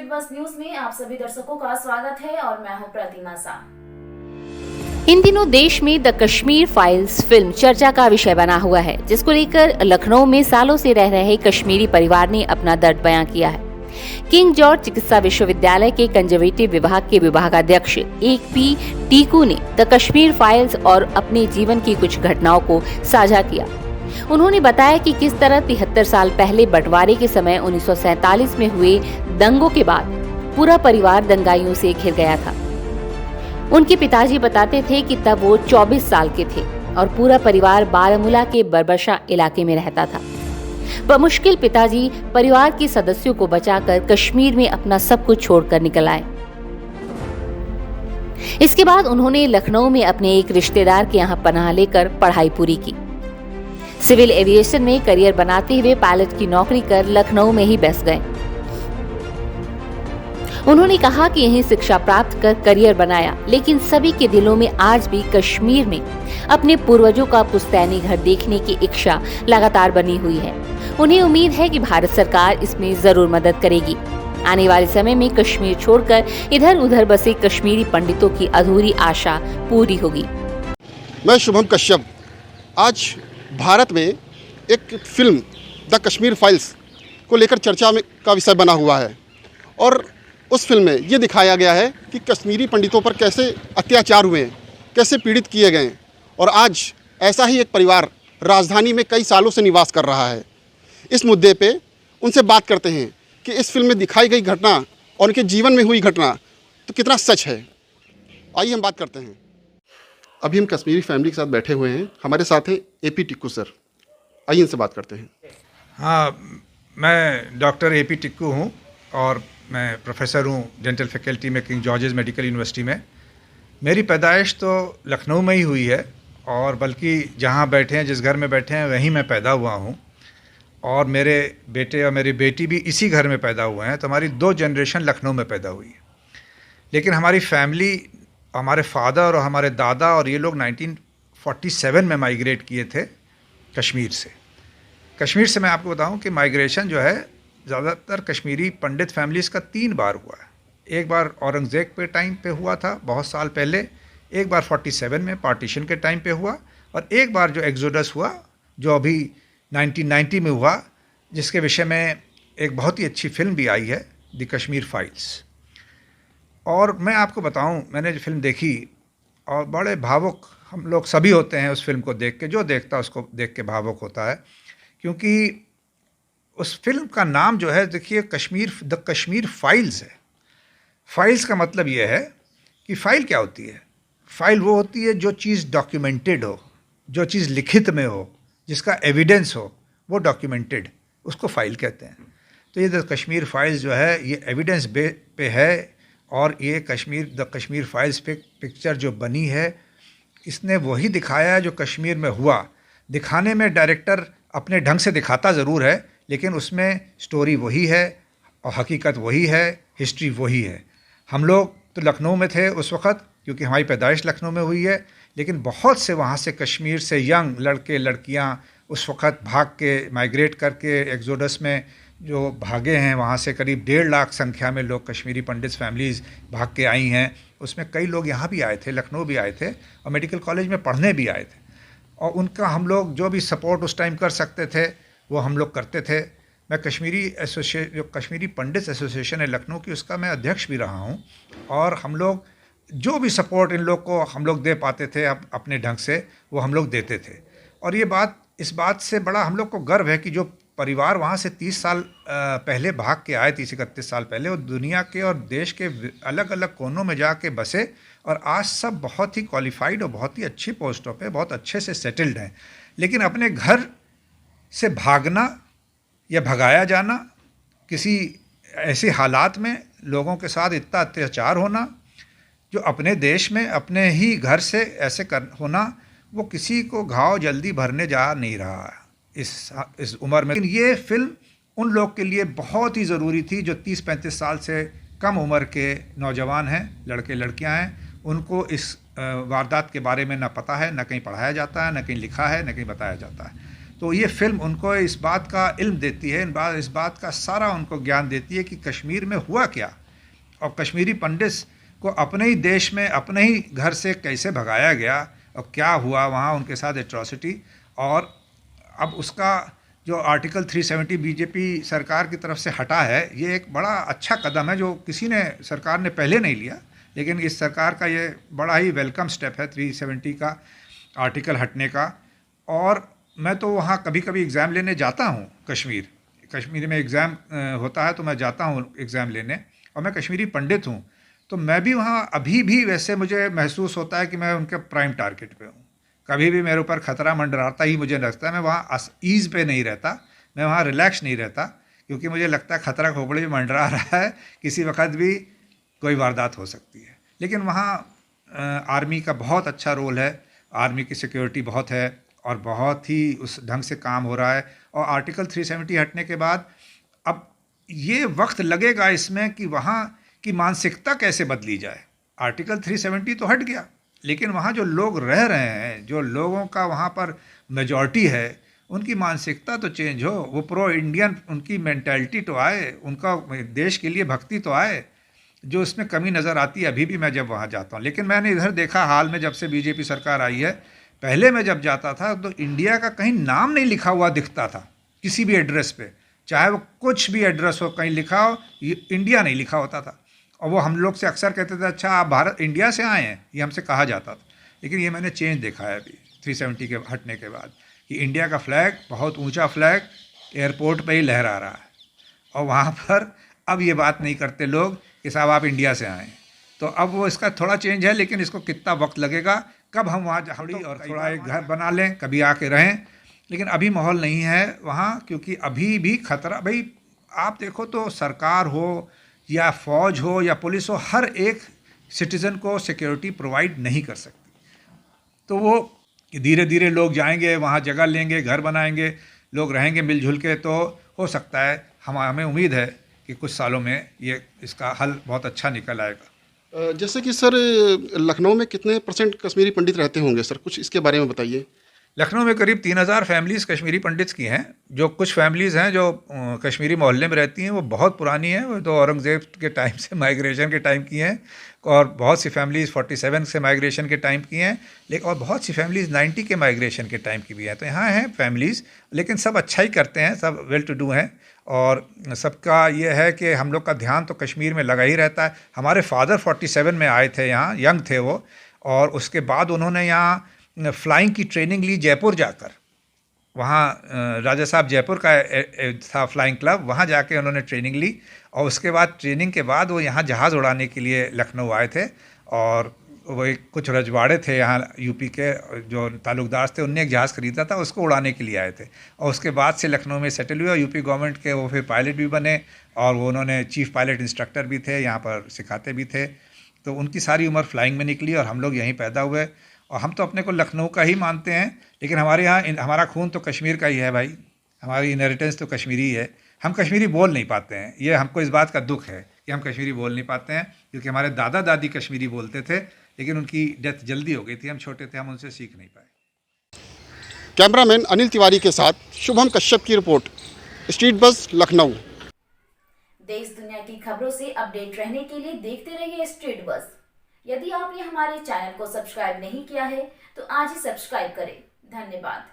Speed बस news में आप सभी दर्शकों का स्वागत है और मैं हूं प्रतिमा सा। इन दिनों देश में द कश्मीर फाइल्स फिल्म चर्चा का विषय बना हुआ है, जिसको लेकर लखनऊ में सालों से रह रहे कश्मीरी परिवार ने अपना दर्द बयां किया है। किंग जॉर्ज चिकित्सा विश्वविद्यालय के कंजर्वेटिव विभाग के विभागाध्यक्ष AP टीकू ने द कश्मीर फाइल्स और अपने जीवन की कुछ घटनाओं को साझा किया। उन्होंने बताया कि किस तरह 73 साल पहले बंटवारे के समय 1947 में हुए दंगों के बाद पूरा परिवार दंगाइयों से घिर गया था। उनके पिताजी बताते थे कि तब वो 24 साल के थे और पूरा परिवार बारामूला के बरबशा इलाके में रहता था। बमुश्किल पिताजी परिवार के सदस्यों को बचाकर कश्मीर में अपना सब कुछ छोड़कर निकल आए। इसके बाद उन्होंने लखनऊ में अपने एक रिश्तेदार के यहाँ पनाह लेकर पढ़ाई पूरी की। सिविल एविएशन में करियर बनाते हुए पायलट की नौकरी कर लखनऊ में ही बस गए। उन्होंने कहा कि यहीं शिक्षा प्राप्त कर करियर बनाया, लेकिन सभी के दिलों में आज भी कश्मीर में अपने पूर्वजों का पुश्तैनी घर देखने की इच्छा लगातार बनी हुई है। उन्हें उम्मीद है कि भारत सरकार इसमें जरूर मदद करेगी। आने वाले समय में कश्मीर छोड़कर इधर उधर बसे कश्मीरी पंडितों की अधूरी आशा पूरी होगी। मैं शुभम कश्यप। आज भारत में एक फिल्म द कश्मीर फाइल्स को लेकर चर्चा में का विषय बना हुआ है और उस फिल्म में ये दिखाया गया है कि कश्मीरी पंडितों पर कैसे अत्याचार हुए, कैसे पीड़ित किए गए और आज ऐसा ही एक परिवार राजधानी में कई सालों से निवास कर रहा है। इस मुद्दे पे उनसे बात करते हैं कि इस फिल्म में दिखाई गई घटना और उनके जीवन में हुई घटना तो कितना सच है। आइए हम बात करते हैं। अभी हम कश्मीरी फैमिली के साथ बैठे हुए हैं। हमारे साथ हैं AP टिक्कू सर। आइए इनसे बात करते हैं। हाँ, मैं डॉक्टर AP टिक्कू हूँ और मैं प्रोफेसर हूँ डेंटल फैकल्टी में किंग जॉर्जेस मेडिकल यूनिवर्सिटी में। मेरी पैदाइश तो लखनऊ में ही हुई है और बल्कि जहाँ बैठे हैं, जिस घर में बैठे हैं, वहीं मैं पैदा हुआ हूँ और मेरे बेटे और मेरी बेटी भी इसी घर में पैदा हुए हैं। तो हमारी 2 जनरेशन लखनऊ में पैदा हुई है। लेकिन हमारी फैमिली, हमारे फादर और हमारे दादा और ये लोग 1947 में माइग्रेट किए थे कश्मीर से। कश्मीर से मैं आपको बताऊं कि माइग्रेशन जो है ज़्यादातर कश्मीरी पंडित फैमिलीज़ का 3 बार हुआ है। एक बार औरंगज़ेब के टाइम पे हुआ था बहुत साल पहले, एक बार 47 में पार्टीशन के टाइम पे हुआ और एक बार जो एक्सोडस हुआ जो अभी 1990 में हुआ, जिसके विषय में एक बहुत ही अच्छी फिल्म भी आई है, द कश्मीर फाइल्स। और मैं आपको बताऊं, मैंने जो फिल्म देखी और बड़े भावुक हम लोग सभी होते हैं उस फिल्म को देख के। जो देखता है उसको देख के भावुक होता है, क्योंकि उस फिल्म का नाम जो है, देखिए, द कश्मीर फाइल्स है। फाइल्स का मतलब ये है कि फ़ाइल क्या होती है। फ़ाइल वो होती है जो चीज़ डॉक्यूमेंटेड हो, जो चीज़ लिखित में हो, जिसका एविडेंस हो, वो डॉक्यूमेंटेड, उसको फ़ाइल कहते हैं। तो ये द कश्मीर फाइल्स जो है ये एविडेंस पे है और ये द कश्मीर फाइल्स पे पिक्चर जो बनी है, इसने वही दिखाया है जो कश्मीर में हुआ। दिखाने में डायरेक्टर अपने ढंग से दिखाता ज़रूर है, लेकिन उसमें स्टोरी वही है और हकीकत वही है, हिस्ट्री वही है। हम लोग तो लखनऊ में थे उस वक़्त, क्योंकि हमारी पैदाइश लखनऊ में हुई है, लेकिन बहुत से वहाँ से कश्मीर से यंग लड़के लड़कियाँ उस वक़्त भाग के माइग्रेट करके एक्सोडस में जो भागे हैं, वहाँ से करीब 1.5 लाख संख्या में लोग कश्मीरी पंडित फैमिलीज़ भाग के आई हैं। उसमें कई लोग यहाँ भी आए थे, लखनऊ भी आए थे और मेडिकल कॉलेज में पढ़ने भी आए थे और उनका हम लोग जो भी सपोर्ट उस टाइम कर सकते थे वो हम लोग करते थे। मैं जो कश्मीरी पंडित एसोसिएशन है लखनऊ की, उसका मैं अध्यक्ष भी रहा हूँ और हम लोग जो भी सपोर्ट इन लोग को हम लोग दे पाते थे अपने ढंग से, वो हम लोग देते थे। और इस बात से बड़ा हम लोग को गर्व है कि जो परिवार वहाँ से 30 साल पहले भाग के आए, 30-31 साल पहले, वो दुनिया के और देश के अलग अलग कोनों में जाके बसे और आज सब बहुत ही क्वालिफाइड और बहुत ही अच्छी पोस्टों पे बहुत अच्छे से सेटल्ड हैं। लेकिन अपने घर से भागना या भगाया जाना, किसी ऐसे हालात में लोगों के साथ इतना अत्याचार होना, जो अपने देश में अपने ही घर से ऐसे होना, वो किसी को घाव जल्दी भरने जा नहीं रहा है इस उम्र में। लेकिन ये फिल्म उन लोग के लिए बहुत ही ज़रूरी थी जो 30-35 साल से कम उम्र के नौजवान हैं, लड़के लड़कियां हैं। उनको इस वारदात के बारे में ना पता है, ना कहीं पढ़ाया जाता है, ना कहीं लिखा है, ना कहीं बताया जाता है। तो ये फिल्म उनको इस बात का इल्म देती है, इस बात का सारा उनको ज्ञान देती है कि कश्मीर में हुआ क्या, और कश्मीरी पंडित को अपने ही देश में अपने ही घर से कैसे भगाया गया और क्या हुआ वहाँ उनके साथ एट्रॉसिटी। और अब उसका जो आर्टिकल 370 बीजेपी सरकार की तरफ से हटा है, ये एक बड़ा अच्छा कदम है जो किसी ने सरकार ने पहले नहीं लिया, लेकिन इस सरकार का ये बड़ा ही वेलकम स्टेप है 370 का आर्टिकल हटने का। और मैं तो वहाँ कभी कभी एग्ज़ाम लेने जाता हूँ, कश्मीर में एग्ज़ाम होता है तो मैं जाता हूँ एग्ज़ाम लेने, और मैं कश्मीरी पंडित हूँ, तो मैं भी वहाँ अभी भी वैसे मुझे महसूस होता है कि मैं उनके प्राइम टारगेट पे हूँ। कभी भी मेरे ऊपर खतरा मंडराता ही मुझे लगता है। मैं वहाँ ईज़ पे नहीं रहता, मैं वहाँ रिलैक्स नहीं रहता, क्योंकि मुझे लगता है खतरा खोपड़ी में मंडरा रहा है, किसी वक्त भी कोई वारदात हो सकती है। लेकिन वहाँ आर्मी का बहुत अच्छा रोल है, आर्मी की सिक्योरिटी बहुत है और बहुत ही उस ढंग से काम हो रहा है। और आर्टिकल 370 हटने के बाद अब ये वक्त लगेगा इसमें कि वहाँ की मानसिकता कैसे बदली जाए। आर्टिकल 370 तो हट गया, लेकिन वहाँ जो लोग रह रहे हैं, जो लोगों का वहाँ पर मेजॉरिटी है, उनकी मानसिकता तो चेंज हो, वो प्रो इंडियन उनकी मेंटालिटी तो आए, उनका देश के लिए भक्ति तो आए, जो इसमें कमी नज़र आती है अभी भी मैं जब वहाँ जाता हूँ। लेकिन मैंने इधर देखा हाल में जब से बीजेपी सरकार आई है, पहले मैं जब जाता था तो इंडिया का कहीं नाम नहीं लिखा हुआ दिखता था किसी भी एड्रेस पे, चाहे वो कुछ भी एड्रेस हो, कहीं लिखा हो, ये इंडिया नहीं लिखा होता था। और वो हम लोग से अक्सर कहते थे अच्छा आप भारत इंडिया से आए हैं, ये हमसे कहा जाता था। लेकिन ये मैंने चेंज देखा है अभी 370 के हटने के बाद, कि इंडिया का फ्लैग, बहुत ऊंचा फ्लैग एयरपोर्ट पे ही लहरा रहा है, और वहाँ पर अब ये बात नहीं करते लोग कि साहब आप इंडिया से आए हैं। तो अब वो इसका थोड़ा चेंज है, लेकिन इसको कितना वक्त लगेगा, कब हम वहाँ जाड़ी और थोड़ा एक घर बना लें, कभी आके रहें। लेकिन अभी माहौल नहीं है वहाँ, क्योंकि अभी भी खतरा, भाई आप देखो तो सरकार हो या फ़ौज हो या पुलिस हो, हर एक सिटीज़न को सिक्योरिटी प्रोवाइड नहीं कर सकती। तो वो धीरे धीरे लोग जाएंगे वहाँ, जगह लेंगे, घर बनाएंगे, लोग रहेंगे मिलजुल के, तो हो सकता है हमें उम्मीद है कि कुछ सालों में ये इसका हल बहुत अच्छा निकल आएगा। जैसे कि सर लखनऊ में कितने % कश्मीरी पंडित रहते होंगे सर, कुछ इसके बारे में बताइए। लखनऊ में करीब 3000 फैमिलीज़ कश्मीरी पंडित्स की हैं। जो कुछ फैमिलीज़ हैं जो कश्मीरी मोहल्ले में रहती हैं वो बहुत पुरानी हैं, वो तो औरंगज़ेब के टाइम से माइग्रेशन के टाइम की हैं, और बहुत सी फैमिलीज़ 47 से माइग्रेशन के टाइम की हैं, लेकिन और बहुत सी फैमिलीज़ 90 के माइग्रेशन के टाइम की भी हैं। तो यहाँ हैं फैमिलीज़, लेकिन सब अच्छा ही करते हैं, सब वेल टू डू हैं, और सबका ये है कि हम लोग का ध्यान तो कश्मीर में लगा ही रहता है। हमारे फादर 47 में आए थे यहाँ, यंग थे वो, और उसके बाद उन्होंने यहाँ फ्लाइंग की ट्रेनिंग ली जयपुर जाकर। वहाँ राजा साहब जयपुर का था फ्लाइंग क्लब, वहाँ जाके उन्होंने ट्रेनिंग ली, और उसके बाद ट्रेनिंग के बाद वो यहाँ जहाज़ उड़ाने के लिए लखनऊ आए थे। और वो कुछ रजवाड़े थे यहाँ यूपी के जो ताल्लुकदार थे, उनने एक जहाज़ ख़रीदा था, उसको उड़ाने के लिए आए थे, और उसके बाद से लखनऊ में सेटल हुए। यूपी गवर्नमेंट के वो फिर पायलट भी बने, और वो उन्होंने चीफ़ पायलट इंस्ट्रक्टर भी थे, यहाँ पर सिखाते भी थे। तो उनकी सारी उम्र फ्लाइंग में निकली, और हम लोग यहीं पैदा हुए, और हम तो अपने को लखनऊ का ही मानते हैं, लेकिन हमारे यहाँ हमारा खून तो कश्मीर का ही है भाई, हमारी इनहेरिटेंस तो कश्मीरी है। हम कश्मीरी बोल नहीं पाते हैं, ये हमको इस बात का दुख है कि हम कश्मीरी बोल नहीं पाते हैं, क्योंकि हमारे दादा दादी कश्मीरी बोलते थे, लेकिन उनकी डेथ जल्दी हो गई थी, हम छोटे थे, हम उनसे सीख नहीं पाए। कैमरामैन अनिल तिवारी के साथ शुभम कश्यप की रिपोर्ट, स्ट्रीट बज़ लखनऊ। देश दुनिया की खबरों से अपडेट रहने के लिए देखते रहिए स्ट्रीट बज़। यदि आपने हमारे चैनल को सब्सक्राइब नहीं किया है तो आज ही सब्सक्राइब करें। धन्यवाद।